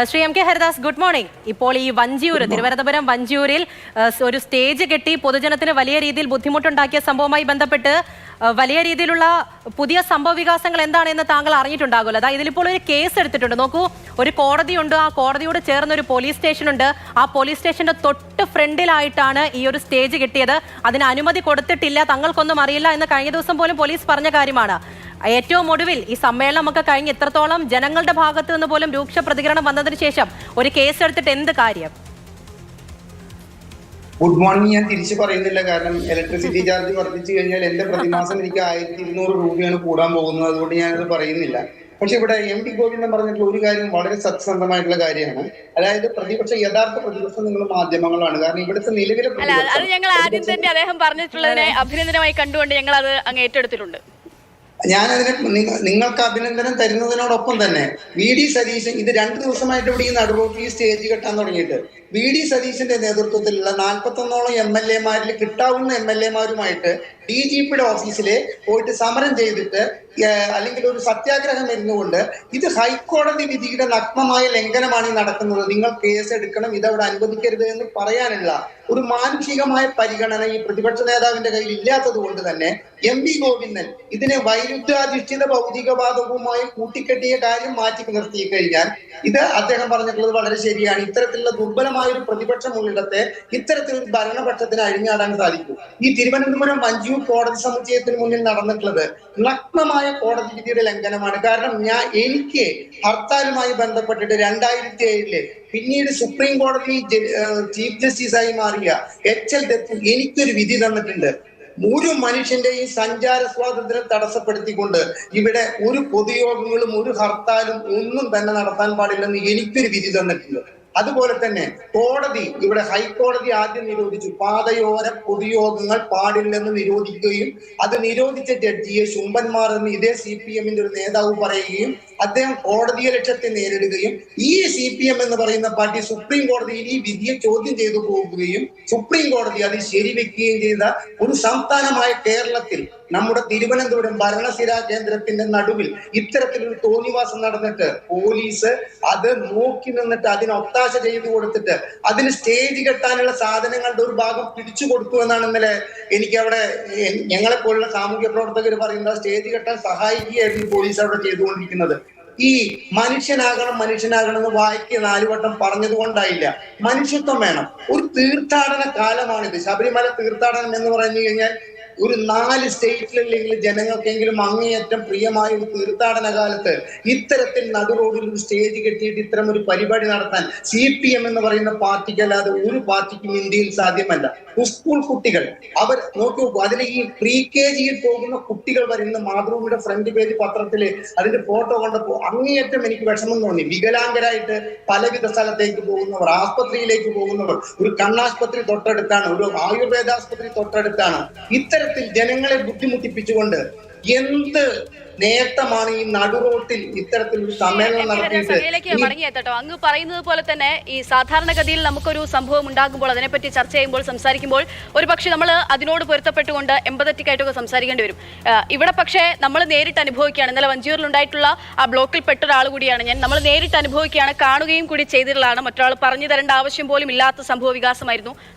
Shri M K Haridas, good morning. ഇപ്പോൾ ഈ വഞ്ചിയൂർ, തിരുവനന്തപുരം വഞ്ചിയൂരിൽ ഒരു സ്റ്റേജ് കെട്ടി പൊതുജനത്തിന് വലിയ രീതിയിൽ ബുദ്ധിമുട്ടുണ്ടാക്കിയ സംഭവവുമായി ബന്ധപ്പെട്ട് വലിയ രീതിയിലുള്ള പുതിയ സംഭവ വികാസങ്ങൾ എന്താണെന്ന് താങ്കൾ അറിഞ്ഞിട്ടുണ്ടാകുമല്ലോ. അതായത് ഇതിലിപ്പോൾ ഒരു കേസ് എടുത്തിട്ടുണ്ട്. നോക്കൂ, ഒരു കോടതിയുണ്ട്, ആ കോടതിയോട് ചേർന്ന് ഒരു പോലീസ് സ്റ്റേഷനുണ്ട്. ആ പോലീസ് സ്റ്റേഷന്റെ തൊട്ട് ഫ്രണ്ടിലായിട്ടാണ് ഈ ഒരു സ്റ്റേജ് കെട്ടിയത്. അതിന് അനുമതി കൊടുത്തിട്ടില്ല, തങ്ങൾക്കൊന്നും അറിയില്ല എന്ന് കഴിഞ്ഞ ദിവസം പോലും പോലീസ് പറഞ്ഞ കാര്യമാണ്. ഏറ്റവും ഒടുവിൽ ഈ സമ്മേളനമൊക്കെ കഴിഞ്ഞ് ഇത്രത്തോളം ജനങ്ങളുടെ ഭാഗത്ത് നിന്ന് പോലും രൂക്ഷ പ്രതികരണം വന്നതിന് ശേഷം ഒരു കേസ് എടുത്തിട്ട് എന്ത് കാര്യം? Good morning. ഞാൻ തിരിച്ചു പറയുന്നില്ല, കാരണം ഇലക്ട്രിസിറ്റി ചാർജ് വർദ്ധിച്ചു കഴിഞ്ഞാൽ എന്റെ പ്രതിമാസം എനിക്ക് 1200 രൂപയാണ് കൂടാൻ പോകുന്നത്. അതുകൊണ്ട് ഞാനത് പറയുന്നില്ല. പക്ഷെ ഇവിടെ എം ടി ഗോവിന്ദൻ പറഞ്ഞിട്ടുള്ള ഒരു കാര്യം വളരെ സത്യസന്ധമായിട്ടുള്ള കാര്യമാണ്. അതായത് യഥാർത്ഥ പ്രതിപക്ഷം നിങ്ങൾ മാധ്യമങ്ങളാണ്. കാരണം ഇവിടുത്തെ നിലവിലെ അത് ഞങ്ങൾ ആദ്യം തന്നെ അദ്ദേഹം പറഞ്ഞിട്ടുള്ളതിനെ അഭിനന്ദനമായി കണ്ടുകൊണ്ട് ഞങ്ങൾ അത് അങ്ങ് ഏറ്റെടുത്തിട്ടുണ്ട്. ഞാനതിനെ നിങ്ങൾക്ക് അഭിനന്ദനം തരുന്നതിനോടൊപ്പം തന്നെ VD സതീശൻ ഇത് 2 ദിവസമായിട്ട് ഇവിടെ ഈ നടുറോട്ടിൽ സ്റ്റേജ് കെട്ടാൻ തുടങ്ങിയിട്ട് VD സതീശന്റെ നേതൃത്വത്തിലുള്ള 41ഓളം MLA-മാരിൽ കിട്ടാവുന്ന MLA-മാരുമായിട്ട് DGPയുടെ ഓഫീസിൽ പോയിട്ട് സമരം ചെയ്തിട്ട് അല്ലെങ്കിൽ ഒരു സത്യാഗ്രഹം ഇരുന്നുകൊണ്ട് ഇത് ഹൈക്കോടതി വിധിയുടെ നഗ്നമായ ലംഘനമാണ് ഈ നടക്കുന്നത്, നിങ്ങൾ കേസ് എടുക്കണം, ഇതവിടെ അനുവദിക്കരുത് എന്ന് പറയാനുള്ള ഒരു മാനുഷികമായ പരിഗണന ഈ പ്രതിപക്ഷ നേതാവിന്റെ കയ്യിൽ ഇല്ലാത്തത് കൊണ്ട് തന്നെ MV ഗോവിന്ദൻ ഇതിനെ വൈരുദ്ധ്യാധിഷ്ഠിത ഭൗതികവാദവുമായി കൂട്ടിക്കെട്ടിയ കാര്യം മാറ്റി നിർത്തി കഴിഞ്ഞാൽ ഇത് അദ്ദേഹം പറഞ്ഞിട്ടുള്ളത് വളരെ ശരിയാണ്. ഇത്തരത്തിലുള്ള ദുർബലമായ ഒരു പ്രതിപക്ഷമുള്ളിടത്തെ ഇത്തരത്തിലൊരു ഭരണപക്ഷത്തിന് അഴിഞ്ഞാടാൻ സാധിക്കും. ഈ തിരുവനന്തപുരം വഞ്ചിയൂർ കോടതി സമുച്ചയത്തിന് മുന്നിൽ നടന്നിട്ടുള്ളത് നഗ്നമായ കോടതി വിധിയുടെ ലംഘനമാണ്. കാരണം എനിക്ക് ഹർത്താലുമായി ബന്ധപ്പെട്ടിട്ട് 2007 പിന്നീട് സുപ്രീം കോടതി ചീഫ് ജസ്റ്റിസായി മാറിയ HL ദത്ത് എനിക്കൊരു വിധി തന്നിട്ടുണ്ട്. ഒരു മനുഷ്യന്റെയും സഞ്ചാര സ്വാതന്ത്ര്യം തടസ്സപ്പെടുത്തിക്കൊണ്ട് ഇവിടെ ഒരു പൊതുയോഗങ്ങളും ഒരു ഹർത്താലും ഒന്നും തന്നെ നടത്താൻ പാടില്ലെന്ന് എനിക്കൊരു വിധി തന്നിട്ടുണ്ട്. അതുപോലെ തന്നെ കോടതി, ഇവിടെ ഹൈക്കോടതി ആദ്യം നിരോധിച്ചു, പാതയോര പൊതുയോഗങ്ങൾ പാടില്ലെന്ന് നിരോധിക്കുകയും അത് നിരോധിച്ച ജഡ്ജിയെ ശുംഭന്മാർ എന്ന് ഇതേ CPM-ന്റെ ഒരു നേതാവ് പറയുകയും അദ്ദേഹം കോടതിയെ ലക്ഷ്യത്തെ നേരിടുകയും ഈ CPM എന്ന് പറയുന്ന പാർട്ടി സുപ്രീം കോടതിയിൽ ഈ വിധിയെ ചോദ്യം ചെയ്തു പോകുകയും സുപ്രീം കോടതി അത് ശരിവെക്കുകയും ചെയ്ത ഒരു സംസ്ഥാനമായ കേരളത്തിൽ നമ്മുടെ തിരുവനന്തപുരം ഭരണസിരാ കേന്ദ്രത്തിന്റെ നടുവിൽ ഇത്തരത്തിലൊരു തോന്നിവാസം നടന്നിട്ട് പോലീസ് അത് നോക്കി നിന്നിട്ട് അതിന് ഒത്താശ ചെയ്തു കൊടുത്തിട്ട് അതിന് സ്റ്റേജ് കെട്ടാനുള്ള സാധനങ്ങളുടെ ഒരു ഭാഗം പിടിച്ചു കൊടുത്തു എന്നാണ് ഇന്നലെ എനിക്ക് അവിടെ ഞങ്ങളെ പോലുള്ള സാമൂഹ്യ പ്രവർത്തകർ പറയുന്നത്. സ്റ്റേജ് കെട്ടാൻ സഹായിക്കുകയായിരുന്നു പോലീസ് അവിടെ ചെയ്തുകൊണ്ടിരിക്കുന്നത്. ഈ മനുഷ്യനാകണം എന്ന് വായിക്ക് 4 വട്ടം പറഞ്ഞത് കൊണ്ടായില്ല. മനുഷ്യത്വം വേണം. ഒരു തീർത്ഥാടന കാലമാണിത്. ശബരിമല തീർത്ഥാടനം എന്ന് പറഞ്ഞു കഴിഞ്ഞാൽ ഒരു 4 സ്റ്റേറ്റിലല്ലെങ്കിൽ ജനങ്ങൾക്കെങ്കിലും അങ്ങേയറ്റം പ്രിയമായ ഒരു തീർത്ഥാടന കാലത്ത് ഇത്തരത്തിൽ നടുറോഡിൽ ഒരു സ്റ്റേജ് കെട്ടിയിട്ട് ഇത്തരം ഒരു പരിപാടി നടത്താൻ CPM എന്ന് പറയുന്ന പാർട്ടിക്കല്ലാതെ ഒരു പാർട്ടിക്കും ഇന്ത്യയിൽ സാധ്യമല്ല. സ്കൂൾ കുട്ടികൾ അവർ നോക്കി നോക്കൂ, അതിൽ ഈ pre-KG-യിൽ പോകുന്ന കുട്ടികൾ വരുന്ന മാതൃഭൂമിയുടെ ഫ്രണ്ട് പേജ് പത്രത്തില് അതിന്റെ ഫോട്ടോ കണ്ടപ്പോൾ അങ്ങേയറ്റം എനിക്ക് വിഷമം തോന്നി. വികലാംഗരായിട്ട് പലവിധ സ്ഥലത്തേക്ക് പോകുന്നവർ, ആസ്പത്രിയിലേക്ക് പോകുന്നവർ, ഒരു കണ്ണാശുപത്രി തൊട്ടടുത്താണ്, ഒരു ആയുർവേദാസ്പത്രി തൊട്ടടുത്താണ്. ഇത്തരത്തിൽ ജനങ്ങളെ ബുദ്ധിമുട്ടിപ്പിച്ചുകൊണ്ട് എന്ത് നേട്ടമാണ് ഈ നടുറോട്ടിൽ ഇത്തരത്തിലൊരു സമ്മേളനം നടത്തിയിട്ട് മടങ്ങിയെത്തട്ടോ. അങ്ങ് പറയുന്നത് പോലെ തന്നെ ഈ സാധാരണഗതിയിൽ നമുക്കൊരു സംഭവം ഉണ്ടാകുമ്പോൾ അതിനെപ്പറ്റി ചർച്ച ചെയ്യുമ്പോൾ സംസാരിക്കുമ്പോൾ ഒരു പക്ഷേ നമ്മൾ അതിനോട് പൊരുത്തപ്പെട്ടുകൊണ്ട് എമ്പതറ്റിക് ആയിട്ടൊക്കെ സംസാരിക്കേണ്ടി വരും. ഇവിടെ പക്ഷേ നമ്മൾ നേരിട്ട് അനുഭവിക്കുകയാണ്. ഇന്നലെ വഞ്ചിയൂരിൽ ഉണ്ടായിട്ടുള്ള ആ ബ്ലോക്കിൽ പെട്ട ഒരാൾ കൂടിയാണ് ഞാൻ. നമ്മൾ നേരിട്ട് അനുഭവിക്കുകയാണ്, കാണുകയും കൂടി ചെയ്തിട്ടുള്ളതാണ്. മറ്റൊരാൾ പറഞ്ഞു തരേണ്ട ആവശ്യം പോലും ഇല്ലാത്ത സംഭവ വികാസമായിരുന്നു.